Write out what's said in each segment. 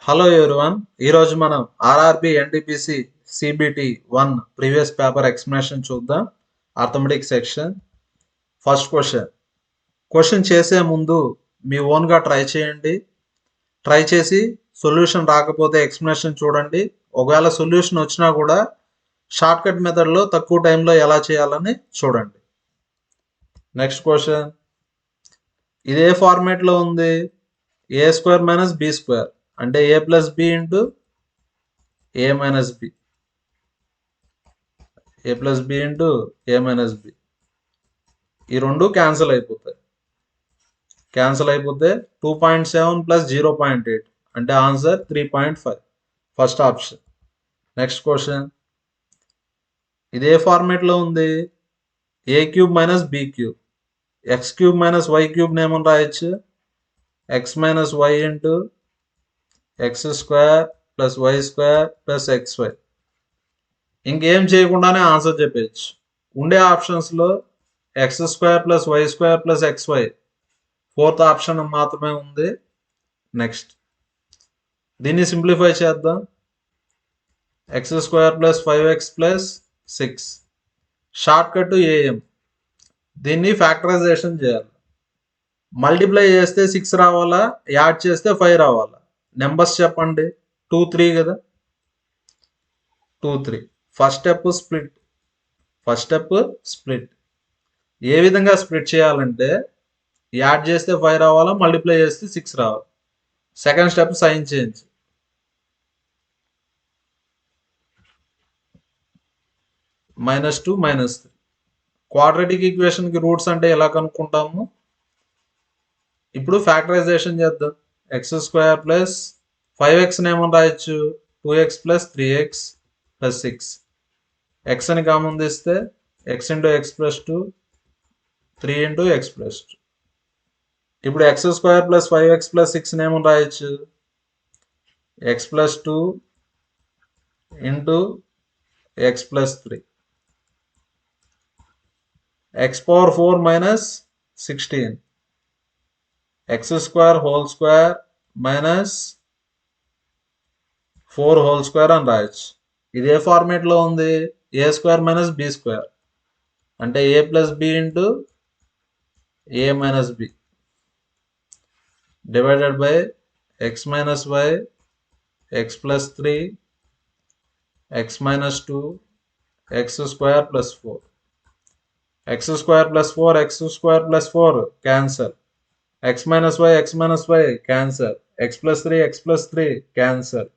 Hello everyone, ఈరోజు మనం RRB NTPC CBT 1 previous paper explanation చూద్దాం. Arithmetic section. ఫస్ట్ క్వశ్చన్ చేసే ముందు మీ ఓన్గా ట్రై చేయండి. ట్రై చేసి సొల్యూషన్ రాకపోతే ఎక్స్ప్లెనేషన్ చూడండి. ఒకవేళ సొల్యూషన్ వచ్చినా కూడా షార్ట్కట్ మెథడ్లో తక్కువ టైంలో ఎలా చేయాలని చూడండి. నెక్స్ట్ క్వశ్చన్, ఇదే ఫార్మేట్లో ఉంది. A square minus b square అంటే a plus b into a minus b, a plus b into a minus b. ఈ రెండు క్యాన్సిల్ అయిపోతాయి. 2.7 ప్లస్ 0.8 అంటే answer 3.5, first option. Next question, ఇదే ఫార్మేట్లో ఉంది. A cube minus b cube, x cube minus y cube ఏమని రాయొచ్చు, x minus y into x square plus y square plus x y. ఇంకేం చేయకుండానే ఆన్సర్ చెప్పచ్చు. ఉండే ఆప్షన్స్లో x square plus y square plus x y fourth option మాత్రమే ఉంది. Next, దీన్ని సింప్లిఫై చేద్దాం. X square plus 5x plus 6, shortcut ఏఎం. దీన్ని ఫ్యాక్టరైజేషన్ చేయాలి. మల్టిప్లై చేస్తే 6 రావాలా, యాడ్ చేస్తే 5 రావాలా? నెంబర్స్ చెప్పండి. 2 3 కదా, 2 3. First step split. ఏ విధంగా స్ప్లిట్ చేయాలంటే యాడ్ చేస్తే 5 రావాలా, మల్టిప్లై చేస్తే 6 రావాలి. Second step sign change. -2 -3. Quadratic ఈక్వేషన్కి రూట్స్ అంటే ఎలా కనుక్కుంటాము? ఇప్పుడు ఫ్యాక్టరైజేషన్ చేద్దాం. ఎక్స్ స్క్వేర్ ప్లస్ 5x ఏమని రాయొచ్చు, 2x plus 3x plus 6. X అని కామన్ తీస్తే X into x plus 2, 3 into x plus 2. ఇప్పుడు X square plus 5x plus 6 ఏమని రాయొచ్చు, x plus 2 into x plus 3. X power 4 minus 16, x square whole square minus 4 whole square అని రాయొచ్చు. ఇదే ఫార్మేట్లో ఉంది. A square minus b square అంటే a plus b into a minus b divided by x minus y x plus 3 x minus 2 x square plus 4. X square plus 4 x square plus 4 cancel. X minus y cancel. X plus 3 x plus 3 cancel.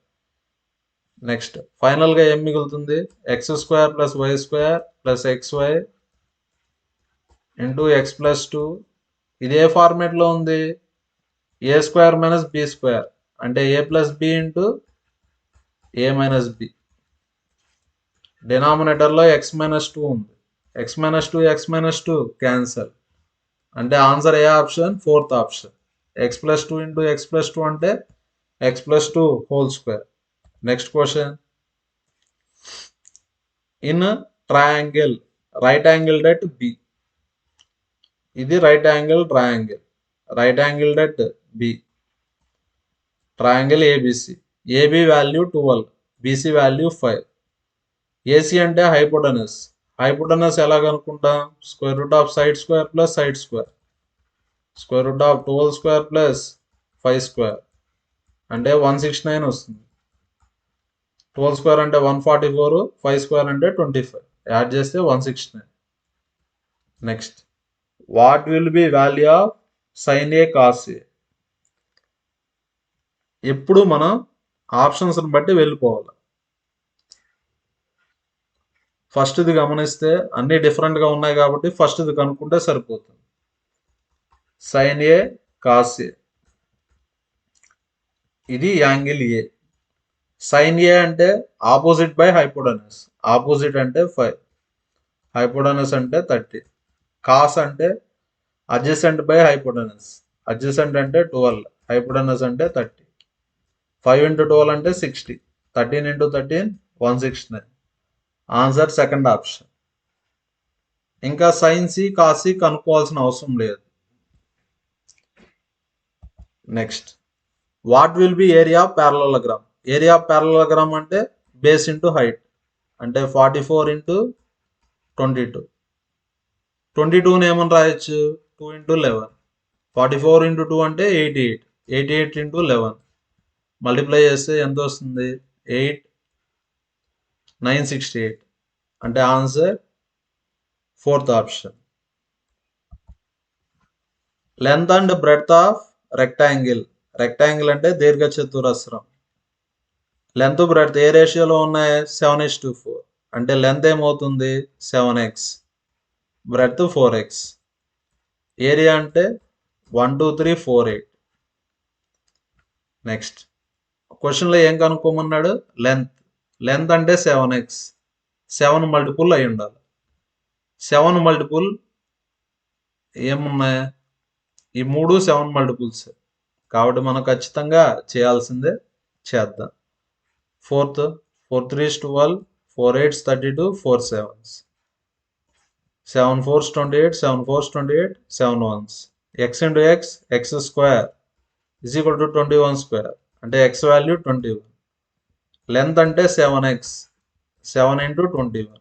Next ఫైనల్గా ఏం మిగులుతుంది, x square plus y square plus x y into x plus 2. ఇదే ఫార్మేట్లో ఉంది. A square minus b square అంటే a plus b into a minus b. డినామినేటర్లో x minus 2 ఉంది. X minus 2 cancel. అంటే ఆన్సర్ ఏ option, fourth option. X plus 2 into x plus 2 అంటే x plus 2 whole square. Next question, in triangle right angled at B. ఇది right angle at B. Triangle ABC. AB value 12, BC value 5. AC అంటే hypotenuse ఎలా కనుక్కుంటాం, square root of side square plus side square. Square root of 12 square plus 5 square అంటే 169 వస్తుంది. 12 square అంటే 144, 5 square అంటే 25, add చేస్తే 169. Next, what will be value of sine A cos A. ఎప్పుడు మనం ఆప్షన్స్ని బట్టి వెళ్ళిపోవాలి. ఫస్ట్ది గమనిస్తే అన్ని డిఫరెంట్గా ఉన్నాయి కాబట్టి ఫస్ట్ది కనుక్కుంటే సరిపోతుంది. సైన్ ఏ కాస్ ఏ, ఇది యాంగిల్ ఏ. సైన్ ఏ అంటే ఆపోజిట్ బై హైపోటనస్. ఆపోజిట్ అంటే 5, హైపోటనస్ అంటే 30. కాస్ అంటే అడ్జసెంట్ బై హైపోటనస్. అడ్జసెంట్ అంటే 12, హైపోటనస్ అంటే 30. 5 ఇంటూ 12 అంటే 60, 13 ఇంటూ 13 169. Answer second option. ఇంకా సైన్ సి కాస్ సి కనుక్కోవాల్సిన అవసరం లేదు. Next, what will B area of parallelogram? Area of parallelogram అంటే బేస్ ఇంటూ హైట్, అంటే 44 ఇంటూ 22. 22ని ఏమని రాయొచ్చు? 2 ఇంటూ 11. 44 ఇంటూ 2 అంటే 88. 88 ఇంటూ 11 మల్టిప్లై చేస్తే ఎంత వస్తుంది? 8968. అంటే answer fourth option. Length and breadth of rectangle. Rectangle అంటే దీర్ఘచతురస్రం. లెంత్ బ్రెడ్త్ ఏ రేషియోలో ఉన్నాయి? 7:4. అంటే లెంత్ ఏమవుతుంది? 7x, breadth 4x. ఏరియా అంటే 12348. నెక్స్ట్ క్వశ్చన్లో ఏం కనుక్కోమన్నాడు? లెంత్. లెంత్ అంటే 7x, 7 మల్టిపుల్ అయి ఉండాలి. 7 మల్టిపుల్ ఏమున్నాయి? ఈ 3 7 మల్టిపుల్స్, కాబట్టి మనం ఖచ్చితంగా చేయాల్సిందే, చేద్దాం. 4 3 12, 4 8 32, 4 7s, 7 4 28, 7 4 28, 7 1s. x into x, x square is equal to 21 square. అంటే x వాల్యూ 21. లెంత్ అంటే 7x, 7 into 21.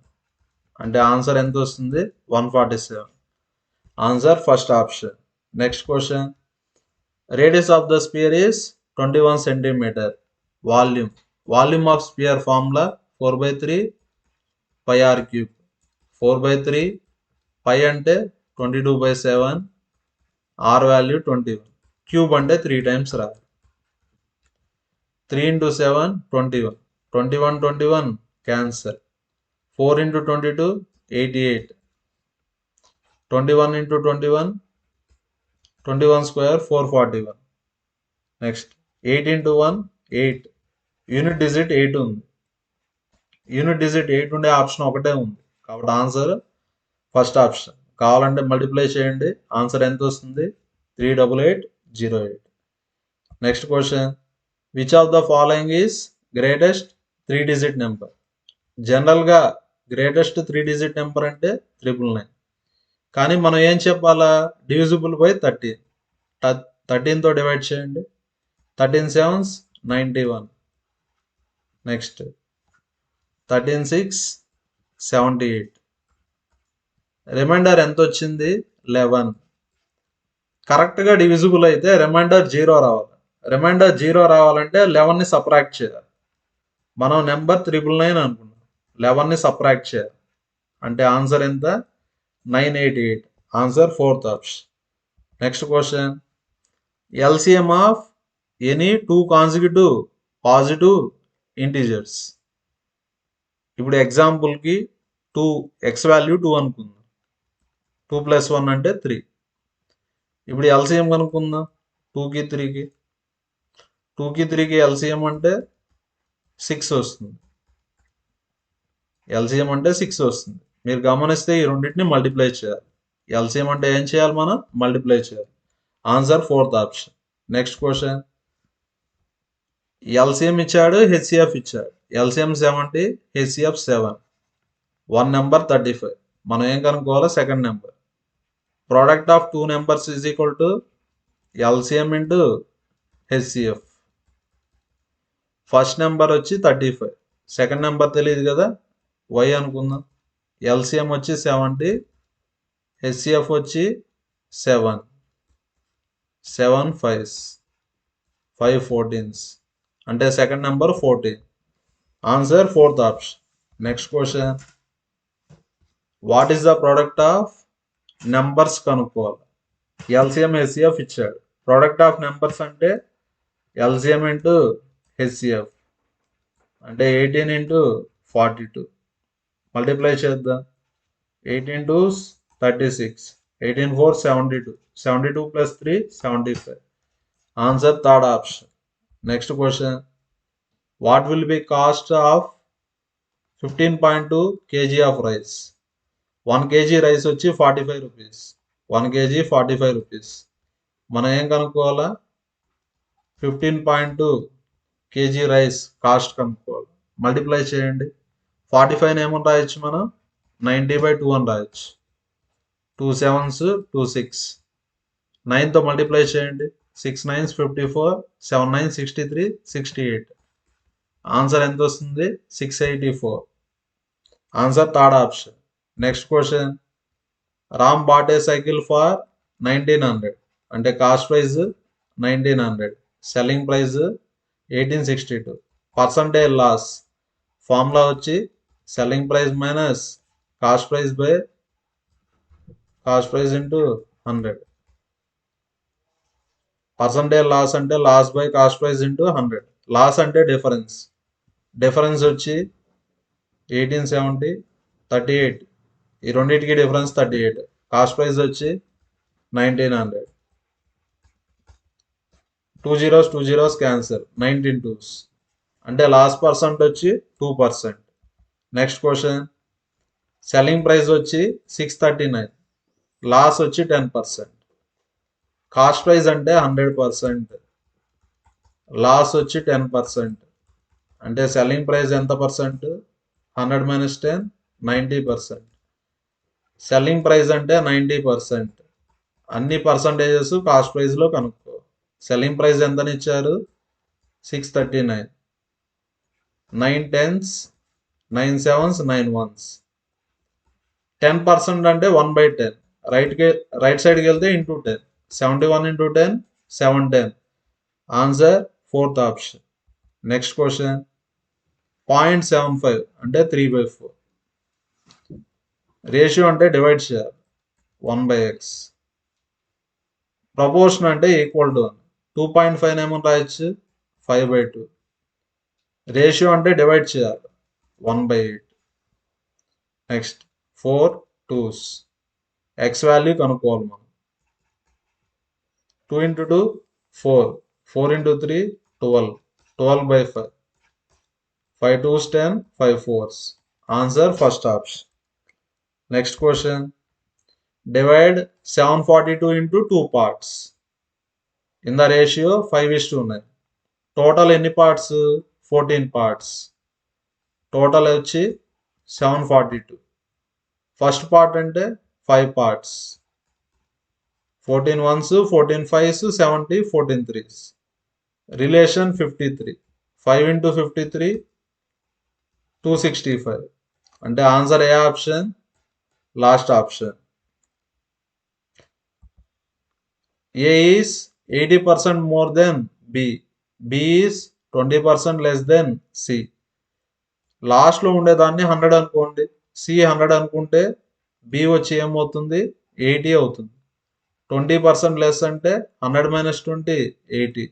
అంటే ఆన్సర్ ఎంత వస్తుంది? 147. Answer first option. Next question. Radius of the spear is 21 centimeter. Volume. Volume of sphere formula 4/3 pi r cube. 4/3 pi అంటే 22/7, r value 21, cube అంటే 3 times రాయాలి. 3 into 7 21, 21 21 cancer. 4 into 22 88, 21 into 21 21 square 441. Next 8 into 1 8. Unit digit 8 ఉంది. Unit digit 8 ఉండే option ఒకటే ఉంది, కాబట్టి answer first option. కావాలంటే multiply చేయండి, ఆన్సర్ ఎంత వస్తుంది? 38808. Next question. Which of the following is greatest 3 digit number? జనరల్గా గ్రేటెస్ట్ 3 digit నెంబర్ అంటే 999. కానీ మనం ఏం చెప్పాలా? Divisible by 13. 13తో డివైడ్ చేయండి. 13 7s 91. నెక్స్ట్ 13 6 78. రిమైండర్ ఎంత వచ్చింది? 11. కరెక్ట్గా డివిజిబుల్ అయితే రిమైండర్ 0 రావాలి. రిమైండర్ 0 రావాలంటే 11ని సబ్ట్రాక్ట్ చేయాలి. మనం నెంబర్ 999 అనుకున్నాం, 11ని సబ్ట్రాక్ట్ చేయాలి. అంటే ఆన్సర్ ఎంత? 988. Answer fourth option. Next question. LCM of any 2 consecutive positive integers. ఇప్పుడు ఎగ్జాంపుల్కి 2 x వాల్యూ 2 అనుకుందాం. 2 + 1 అంటే 3. ఇప్పుడు ఎల్సిఎం కనుక్కుందాం. 2కి 3కి 2కి 3కి ఎల్సిఎం అంటే 6 వస్తుంది. ఎల్సిఎం అంటే 6 వస్తుంది. మీరు గమనిస్తే ఈ రెండింటిని మల్టిప్లై చేయాలి. ఎల్సిఎం అంటే ఏం చేయాలి? మనం మల్టిప్లై చేయాలి. Answer fourth option. Next question. LCM ఇచ్చాడు, హెచ్సిఎఫ్ ఇచ్చాడు. LCM 70, HCF 7. 1 నెంబర్ 35. మనం ఏం కనుక్కోవాలి? Second number. Product of 2 numbers is equal to LCM into HCF. First number వచ్చి 35, సెకండ్ నెంబర్ తెలియదు కదా, y అనుకుందాం. ఎల్సిఎం వచ్చి 70, హెచ్సిఎఫ్ వచ్చి 7. 7 5s, 5 14s. అంటే second number 14. Answer fourth option. Next question. What is the product of numbers కనుక్కోవాలి. LCM HCF ఇచ్చాడు. Product of numbers అంటే ఎల్సిఎం ఇంటూ హెచ్సిఎఫ్, అంటే 18 into 42. మల్టిప్లై చేద్దాం. 18 2s 36, 18 4 72, 72 + 3 75. Answer third option. Next question. What will B cost of 15.2 kg of rice? 1 kg rice వచ్చి 45 rupees. 1 kg 45 rupees. మనం ఏం కనుక్కోవాలా? 15.2 kg rice cost కనుక్కోవాలి. Multiply చేయండి. 45 ఏమని రాయొచ్చు మనం? 90/2 అని రాయొచ్చు. 2 7s 2 6. 9తో మల్టిప్లై చేయండి. 6 9s 54, 7 9 63, 68. ఆన్సర్ ఎంత వస్తుంది? 684. Answer third option. Next question. Ram bought a cycle for 1900. అంటే cost price 1900, selling price 1862. Percentage loss formula వచ్చి selling price minus cost price by cost price into 100. Percentage loss అంటే loss by cost price into 100. Loss అంటే difference వచ్చి 1870, 38. ఈ రెండింటికి difference 38. Cost price వచ్చి 1900. 2 zeros 2 zeros cancel, 19 2s. అంటే loss percent వచ్చి 2%. Next question. Selling price వచ్చి 639, loss వచ్చి 10%. కాస్ట్ ప్రైస్ అంటే 100%, లాస్ వచ్చి 10%. అంటే సెల్లింగ్ ప్రైస్ ఎంత పర్సెంట్? 100 - 10, 90%. సెల్లింగ్ ప్రైస్ అంటే 90%. అన్ని పర్సంటేజెస్ కాస్ట్ ప్రైస్లో కనుక్కో. సెల్లింగ్ ప్రైస్ ఎంతని ఇచ్చారు? 639. 9 10s, 9 7s, 9 1s. 10% అంటే 1/10. రైట్ సైడ్కి వెళ్తే into 10. 71 × 10, 710. Answer fourth option. Next question. 0.75 అంటే 3/4. రేషియో అంటే డివైడ్ చేయాలి, 1/x. ప్రపోర్షన్ అంటే ఈక్వల్ టు 2.5 ఏమో రాయొచ్చు, 5/2. రేషియో అంటే డివైడ్ చేయాలి, 1/8. Next 4 2s. ఎక్స్ వాల్యూ కనుక్కోవాలి మనం. 2 × 2 4, 4 × 3 12, 12/5. 5 2s 10, 5 4s. Answer first option. Next question. Divide 742 into 2 parts. In the ratio 5:9. Total ఎన్ని పార్ట్స్? 14 parts. టోటల్ వచ్చి 742. ఫస్ట్ పార్ట్ అంటే 5 parts. 14 1s, 14 5s, 70, 14 3s. Relation 53. 5 × 53 265. అంటే ఆన్సర్ ఏ option? Last option. A is 80% more than B. B is 20% less than C. లాస్ట్లో ఉండేదాన్ని 100 అనుకోండి, C 100 అనుకుంటే B వచ్చి ఏమవుతుంది? 80 అవుతుంది. 20% లెస్ అంటే 100 - 20, 80.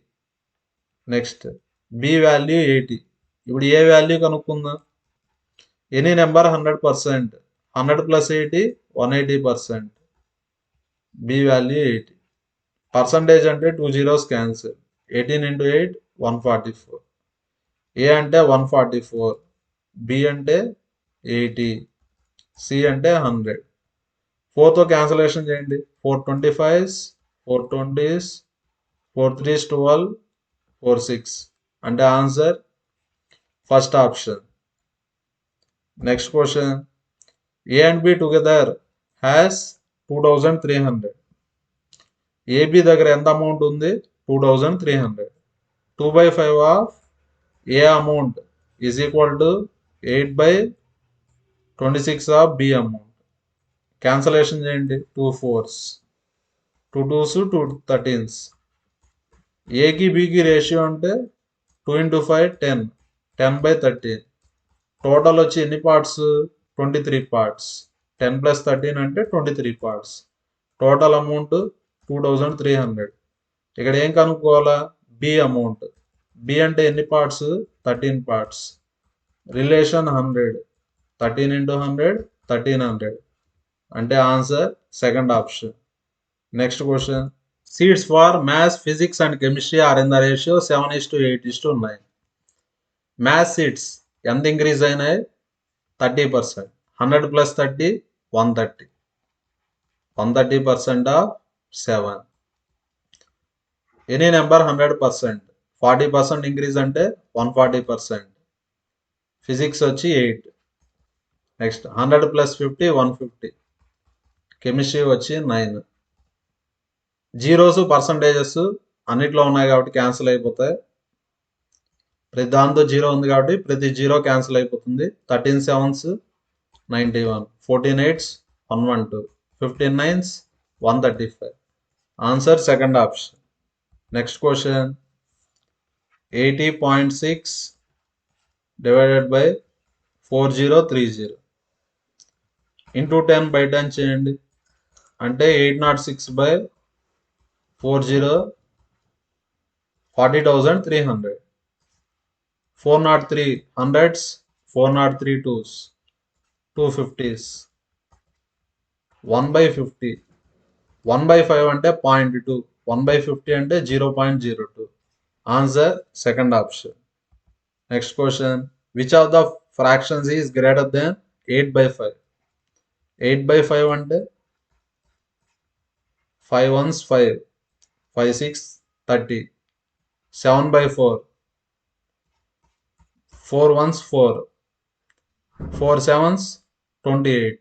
Next B value 80. ఇప్పుడు ఏ వాల్యూ కనుక్కుందాం. Any number 100%. 100 + 80 180%. B value 80. Percentage అంటే 2 zeros క్యాన్సిల్. 18 × 8 144. ఏ అంటే 144, బి అంటే 80, సి అంటే 100. 4తో క్యాన్సలేషన్ చేయండి. 4 25s, 4 20s, 4 3s 12, 4 6. అంటే answer first option. Next question. A and B together has 2300. AB దగ్గర ఎంత అమౌంట్ ఉంది? 2300. 2/5 of A amount is equal to 8/26 of B amount. Cancellation చేయండి. 2 4s, 2 2s, 2 13s. ఏకి బికి ratio అంటే 2 × 5 10, 10/13. Total వచ్చి ఎన్ని పార్ట్స్? 23 parts. 10 + 13 అంటే 23 parts. Total amount 2300. ఇక్కడ ఏం కనుక్కోవాలా? B amount. బి అంటే ఎన్ని పార్ట్స్? 13 parts. రిలేషన్ 100. 13 × 100, 1300. అంటే answer second option. Next question. Seats for maths, physics and chemistry or in the ratio 7:8:9. Maths seats ఎంత ఇంక్రీజ్ అయినాయి? 30%. 100 + 30 130. 130% ఆఫ్ 7. Any number 100%. 40% ఇంక్రీజ్ అంటే 140%. Physics వచ్చి 8. Next 100 + 50 150. Chemistry వచ్చి 9. Zeros percentages అన్నిట్లో ఉన్నాయి కాబట్టి క్యాన్సిల్ అయిపోతాయి. ప్రతి దాంతో జీరో ఉంది కాబట్టి ప్రతి జీరో క్యాన్సిల్ అయిపోతుంది. 13 7s 91, 14 8s 112, 15 9s 135. Answer second option. Next question 80.6 divided by 4030 into 10 by 10 చేయండి. అంటే 806/40 40,300. 403 hundreds, 403 twos, 250s, 1/50. 1/5 అంటే 0.2, 1/50 అంటే 0.02. Answer second option. Next question which of the fractions is greater than 8/5? 8/5 అంటే 5 ones 5, 5 6 30, 7/4, 4 ones 4, 4 sevens 28,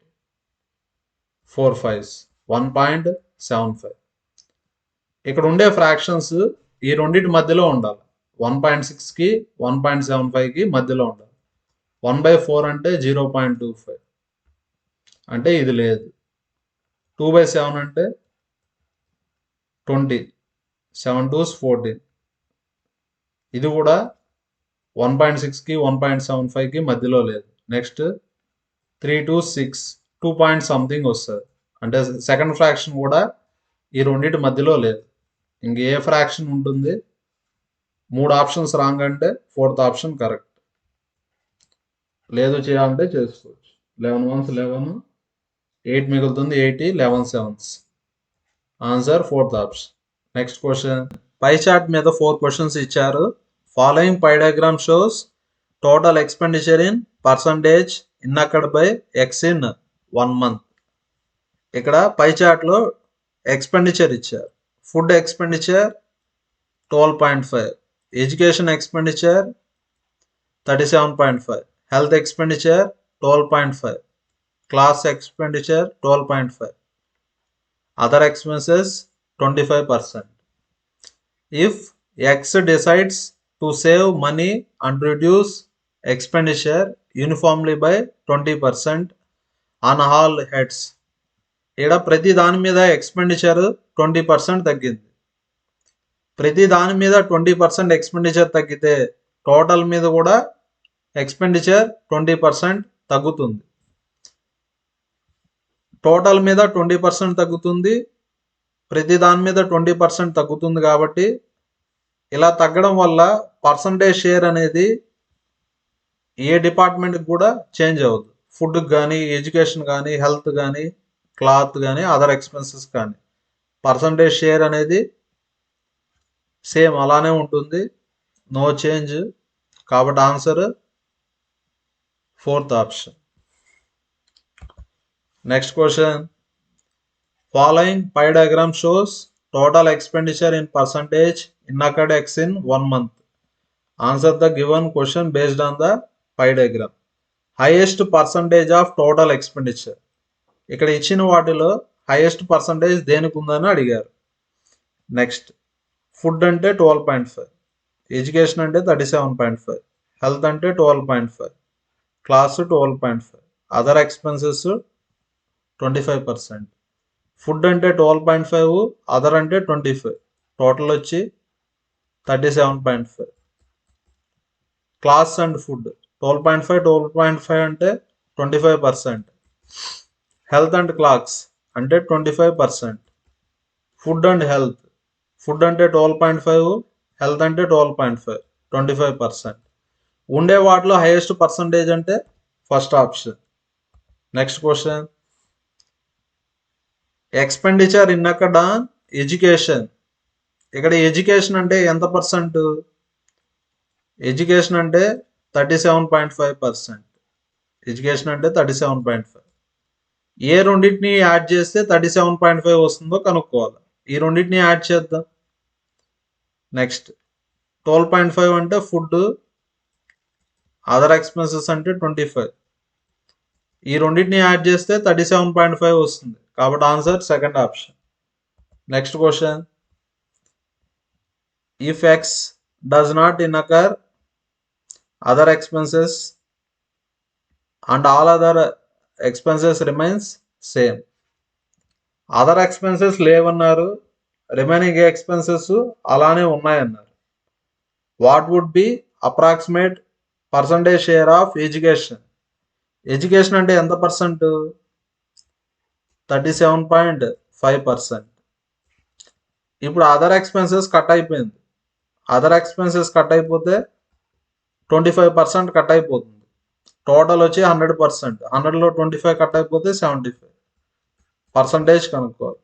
4 5s 1.75. ఇక్కడ ఉండే fractions ఈ రెండింటి మధ్యలో ఉండాలి. 1.6కి 1.75కి మధ్యలో ఉండాలి. 1/4 అంటే 0.25 అంటే ఇది లేదు. 2/7 అంటే 20, 7 2s 14 ఇది కూడా 1.6కి 1.75కి మధ్యలో లేదు. నెక్స్ట్ 3 2 6 2 పాయింట్ సంథింగ్ వస్తుంది. అంటే సెకండ్ ఫ్రాక్షన్ కూడా ఈ రెండింటి మధ్యలో లేదు. ఇంక ఏ ఫ్రాక్షన్ ఉంటుంది? 3 ఆప్షన్స్ రాంగ్ అంటే 4th ఆప్షన్ కరెక్ట్. లేదు చేయాలంటే చేసుకోవచ్చు. 11 1s 11, 8 మిగులుతుంది 80, 11 7s. Answer 4th option. Next question pie chart మీద 4 క్వశ్చన్స్ ఇచ్చారు. Following pie diagram shows total expenditure in percentage incurred by x in 1 month. ఇక్కడ పై చార్ట్లో ఎక్స్పెండిచర్ ఇచ్చారు. Food expenditure 12.5, education expenditure 37.5, health expenditure 12.5, cloth expenditure 12.5, other expenses 25%. If X decides to save money and reduce expenditure uniformly by 20% on all heads. ఇక్కడ ప్రతి దాని మీద expenditure 20% తగ్గింది. ప్రతి దాని మీద 20% ఎక్స్పెండిచర్ తగ్గితే టోటల్ మీద కూడా ఎక్స్పెండిచర్ 20% తగ్గుతుంది. టోటల్ మీద 20% తగ్గుతుంది, ప్రతి దాని మీద 20% తగ్గుతుంది. కాబట్టి ఇలా తగ్గడం వల్ల పర్సంటేజ్ షేర్ అనేది ఏ డిపార్ట్మెంట్కి కూడా చేంజ్ అవ్వదు. ఫుడ్కి కానీ, ఎడ్యుకేషన్ కానీ, హెల్త్ కానీ, క్లాత్ కానీ, అదర్ ఎక్స్పెన్సెస్ కానీ పర్సంటేజ్ షేర్ అనేది సేమ్ అలానే ఉంటుంది, నో చేంజ్. కాబట్టి answer 4th option. Next question following pie diagram shows total expenditure in percentage incurred x in 1 month. Answer the given question based on the pie diagram. Highest percentage of total expenditure. ఇక్కడ ఇచ్చిన వాటిలో highest percentage దేనికి ఉందని అడిగారు. Next food అంటే 12.5, education అంటే 37.5, health అంటే 12.5, class 12.5, other expenses 25%. Food అంటే 12.5, అదర్ అంటే 25, టోటల్ వచ్చి 37.5. క్లాస్ అండ్ ఫుడ్ 12.5 అంటే 25%. హెల్త్ అండ్ క్లాక్స్ అంటే 25%. ఫుడ్ అండ్ హెల్త్, ఫుడ్ అంటే 12.5, హెల్త్ అంటే 12.5, 25%. ఉండే వాటిలో హైయెస్ట్ పర్సంటేజ్ అంటే first option. Next question expenditure incurred on education. ఇక్కడ ఎడ్యుకేషన్ అంటే ఎంత పర్సెంట్? ఎడ్యుకేషన్ అంటే 37.5%. ఎడ్యుకేషన్ అంటే 37.5. ఏ రెండింటిని యాడ్ చేస్తే 37.5 వస్తుందో కనుక్కోవాలి. ఈ రెండింటిని యాడ్ చేద్దాం. నెక్స్ట్ 12.5 అంటే ఫుడ్, అదర్ ఎక్స్పెన్సెస్ అంటే 25. ఈ రెండింటిని యాడ్ చేస్తే 37.5 వస్తుంది. కాబట్టి answer second option. Next question if x does not incur other expenses and all other expenses remains same. Other expenses లేవన్నారు, రిమైనింగ్ ఎక్స్పెన్సెస్ అలానే ఉన్నాయన్నారు. What would be approximate percentage share of education? Education అంటే ఎంత percent? 37.5%. ఇప్పుడు other expenses cut అయిపోయింది. Other expenses cut అయిపోతే 25% cut అయిపోతుంది. Total వచ్చి 100%. 100లో 25 కట్ అయిపోతే 75. పర్సంటేజ్ కనుక్కోవాలి.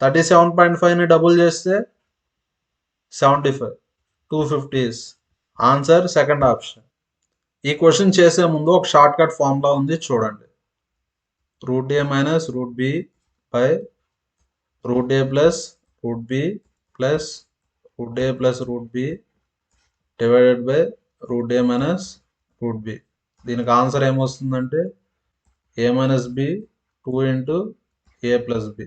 37.5ని డబుల్ చేస్తే 75. 250 ఆన్సర్ సెకండ్ ఆప్షన్. ఈ క్వశ్చన్ చేసే ముందు ఒక షార్ట్ కట్ ఫార్ములా ఉంది, చూడండి. √a minus √b by √a plus √b plus √a plus √b divided by √a minus √b. దీనికి ఆన్సర్ ఏమొస్తుందంటే a minus b 2 into a plus b.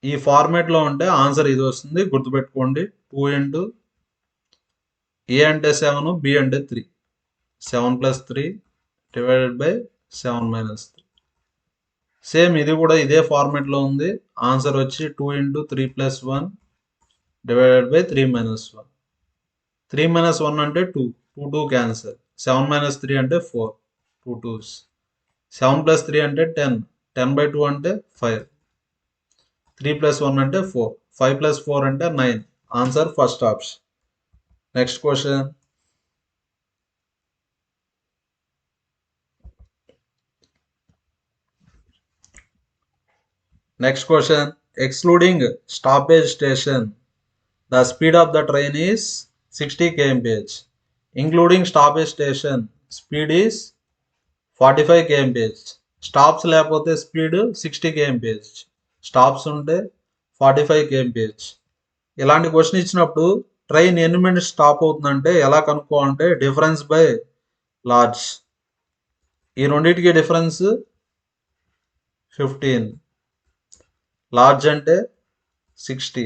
ఈ ఫార్మేట్లో ఉంటే ఆన్సర్ ఇది వస్తుంది, గుర్తుపెట్టుకోండి. 2 ఇంటూ a అంటే 7, b అంటే 3. 7 plus 3 divided by 7 minus 3. Same ఇది కూడా ఇదే ఫార్మేట్లో ఉంది. ఆన్సర్ వచ్చి 2 into 3 plus 1 divided by 3 minus 1. 3 minus 1 అంటే 2, 2 క్యాన్సల్. 7 మైనస్ 3 అంటే 4, 2 2s. 7 ప్లస్ 3 అంటే 10, 10/2 అంటే 5. 3 ప్లస్ 1 అంటే 4, 5 ప్లస్ 4 అంటే 9. Answer first option. Next question. Next question. Excluding stoppage station, the speed of the train is 60 km/h. Including stoppage station, speed is 45 km/h. Stops లేకపోతే speed 60 km/h. Stops ఉంటే 45 km/h. ఇలాంటి question ఇచ్చినప్పుడు train ఎన్ని minutes stop అవుతుందంటే ఎలా కనుక్కోవాలంటే difference by large. ఈ రెండింటికి డిఫరెన్స్ 15. లార్జ్ అంటే 60.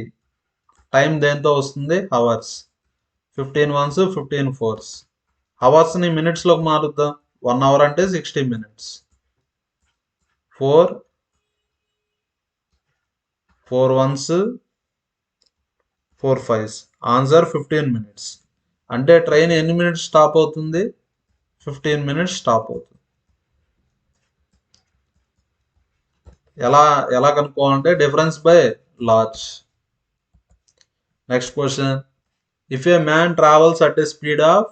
టైం దేంతో వస్తుంది? అవర్స్. 15 1s 15 4s. అవర్స్ని మినిట్స్లోకి మారుద్దాం. 1 అవర్ అంటే 60 minutes. 4 1s 4 5s. Answer 15 minutes. అంటే ట్రైన్ ఎన్ని మినిట్స్ స్టాప్ అవుతుంది? 15 minutes స్టాప్ అవుతుంది. ఎలా కనుక్కోవాలంటే difference by large. Next question. If a man travels at a speed of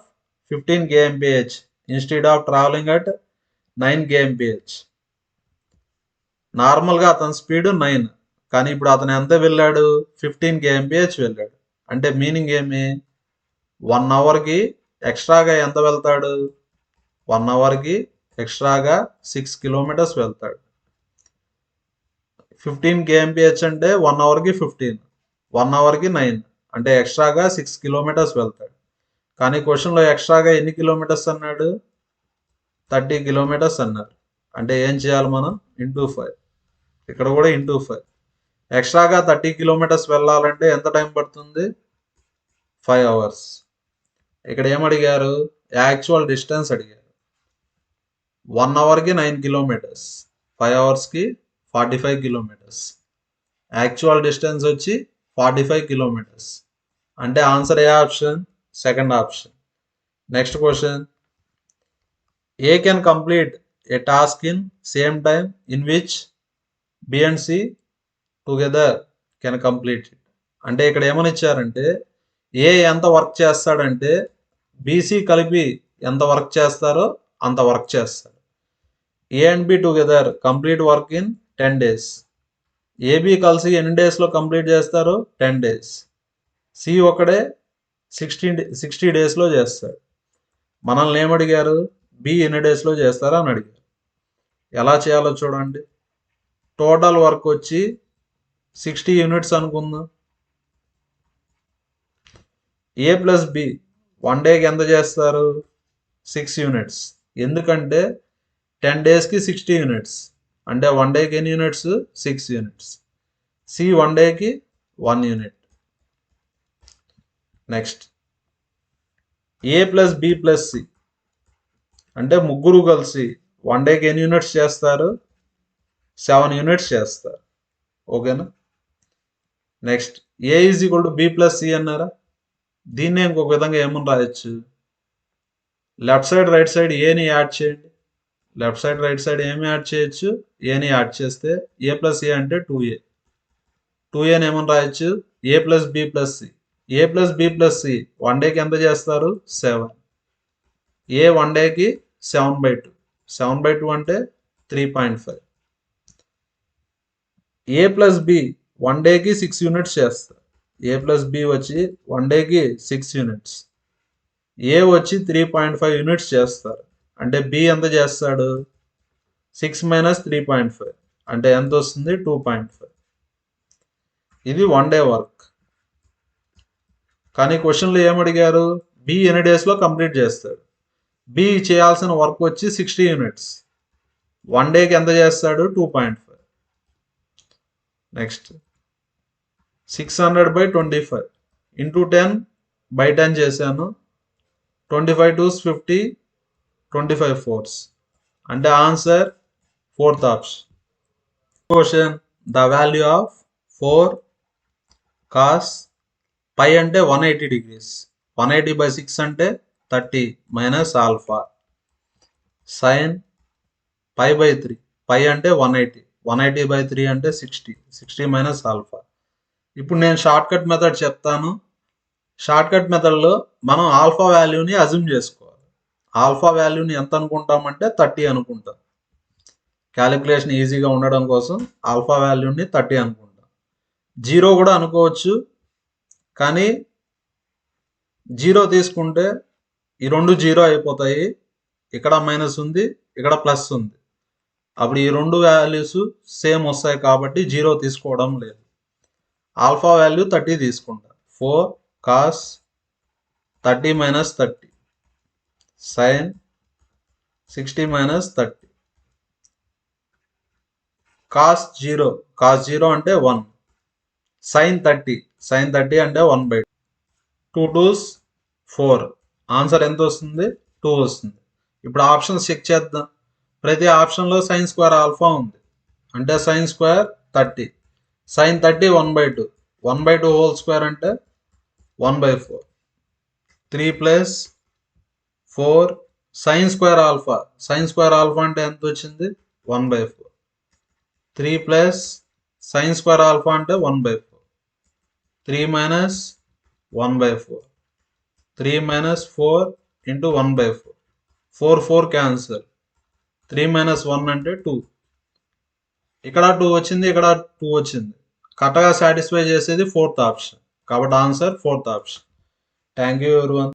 15 km/h instead of travelling at 9 km/h. నార్మల్గా అతని speed 9, కానీ ఇప్పుడు అతను ఎంత వెళ్ళాడు? 15 km/h వెళ్ళాడు. అంటే మీనింగ్ ఏమి? 1 అవర్కి ఎక్స్ట్రాగా ఎంత వెళ్తాడు? 1 అవర్కి ఎక్స్ట్రాగా 6 kilometers వెళ్తాడు. 15 km/h అంటే 1 అవర్కి 15, 1 అవర్కి 9, అంటే ఎక్స్ట్రాగా 6 kilometers వెళ్తాడు. కానీ క్వశ్చన్లో ఎక్స్ట్రాగా ఎన్ని కిలోమీటర్స్ అన్నాడు? 30 kilometers అన్నారు. అంటే ఏం చేయాలి మనం? ఇంటూ 5. ఇక్కడ కూడా ఇంటూ 5. ఎక్స్ట్రాగా 30 kilometers వెళ్ళాలంటే ఎంత టైం పడుతుంది? 5 hours. ఇక్కడ ఏమడిగారు? యాక్చువల్ డిస్టెన్స్ అడిగారు. 1 అవర్కి 9 kilometers, 5 hours-కి 45 kilometers. యాక్చువల్ డిస్టెన్స్ వచ్చి 45 kilometers. అంటే ఆన్సర్ ఏ option? Second option. Next question. A can complete a task in same time in which B and C together can complete it. అంటే ఇక్కడ ఏమని ఇచ్చారంటే ఏ ఎంత వర్క్ చేస్తాడంటే బీసీ కలిపి ఎంత వర్క్ చేస్తారో అంత వర్క్ చేస్తాడు. A and B together complete work in 10 days. AB కలిసి ఎన్ని డేస్లో కంప్లీట్ చేస్తారు? 10 days. సి ఒకడే 60 daysలో చేస్తాడు. మనల్ని ఏమడిగారు? బి ఎన్ని డేస్లో చేస్తారో అని అడిగారు. ఎలా చేయాలో చూడండి. టోటల్ వర్క్ వచ్చి 60 units అనుకుందాం. ఏ ప్లస్ బి 1 డేకి ఎంత చేస్తారు? 6 units. ఎందుకంటే 10 daysకి 60 units, అంటే 1 డేకి ఎన్ని యూనిట్స్? 6 units. సి 1 డేకి 1 unit. నెక్స్ట్ ఏ ప్లస్ బి ప్లస్ సి అంటే ముగ్గురు కలిసి వన్ డేకి ఎన్ని యూనిట్స్ చేస్తారు? 7 యూనిట్స్ చేస్తారు. ఓకేనా? Next A is equal to B plus C అన్నారా? దీన్నే ఇంకొక విధంగా ఏమని రాయొచ్చు? లెఫ్ట్ సైడ్ రైట్ సైడ్ ఏని యాడ్ చేయండి. లెఫ్ట్ సైడ్ రైట్ సైడ్ ఏమి యాడ్ చేయొచ్చు? ఏని యాడ్ చేస్తే ఏ ప్లస్ ఏ అంటే 2a. 2aని ఏమని రాయొచ్చు? A plus b plus c. A plus b plus c one డేకి ఎంత చేస్తారు? 7. ఏ వన్ డేకి 7/2. 7/2 అంటే 3.5. ఏ ప్లస్ బి వన్ డేకి 6 యూనిట్స్ చేస్తారు. ఏ ప్లస్ బి వచ్చి వన్ డేకి 6 యూనిట్స్. ఏ వచ్చి 3.5 యూనిట్స్ చేస్తారు. అంటే బి ఎంత చేస్తాడు? 6 - 3.5 అంటే ఎంత వస్తుంది? 2.5. ఇది వన్ డే వర్క్. కానీ క్వశ్చన్లో ఏమడిగారు? బి ఎన్ని డేస్లో కంప్లీట్ చేస్తాడు? బి చేయాల్సిన వర్క్ వచ్చి 60 యూనిట్స్. వన్ డేకి ఎంత చేస్తాడు? 2.5. నెక్స్ట్ 600/25 ఇంటూ 10/10 చేశాను. 25 2s 50, 25 4s అంటే answer 4th option. Question the value of 4 cos పై అంటే 180 degrees. 180/6 అంటే 30 మైనస్ ఆల్ఫా. సైన్ π/3 పై అంటే 180. 180/3 అంటే 60. 60 మైనస్ ఆల్ఫా. ఇప్పుడు నేను షార్ట్ కట్ మెథడ్ చెప్తాను. షార్ట్ కట్ మెథడ్లో మనం ఆల్ఫా వాల్యూని అజ్యూమ్ చేసుకోవాలి. ఆల్ఫా వాల్యూని ఎంత అనుకుంటామంటే 30 అనుకుంటాం. క్యాలిక్యులేషన్ ఈజీగా ఉండడం కోసం ఆల్ఫా వాల్యూని 30 అనుకుంటాం. 0 కూడా అనుకోవచ్చు, కానీ 0 తీసుకుంటే ఈ రెండు 0 అయిపోతాయి. ఇక్కడ మైనస్ ఉంది, ఇక్కడ ప్లస్ ఉంది. అప్పుడు ఈ రెండు వాల్యూస్ సేమ్ వస్తాయి కాబట్టి 0 తీసుకోవడం లేదు. ఆల్ఫా వాల్యూ 30 తీసుకుంటా. 4 cos 30 - 30 sin 60 - 30 cos 0 అంటే 1. sin 30 అంటే 1/2. 2 2s 4 ఆన్సర్ ఎంత వస్తుంది? 2 వస్తుంది. ఇప్పుడు ఆప్షన్స్ చెక్ చేద్దాం. ప్రతి ఆప్షన్లో sin స్క్వేర్ ఆల్ఫా ఉంది అంటే sin square 30. sin 30 1/2. 1/2 whole square అంటే 1/4. 3 + 4 sin square alpha. sin square alpha అంటే ఎంత వచ్చింది? 1/4. 3 + sin స్క్వేర్ ఆల్ఫా అంటే 1/4. 3 - 1/4. 3 - 4 × 1/4. 4 4 క్యాన్సల్. 3 - 1 అంటే 2. ఇక్కడ 2 వచ్చింది, ఇక్కడ 2 వచ్చింది. కరెక్ట్గా సాటిస్ఫై చేసేది 4th ఆప్షన్. కాబట్టి answer 4th option. Thank you everyone.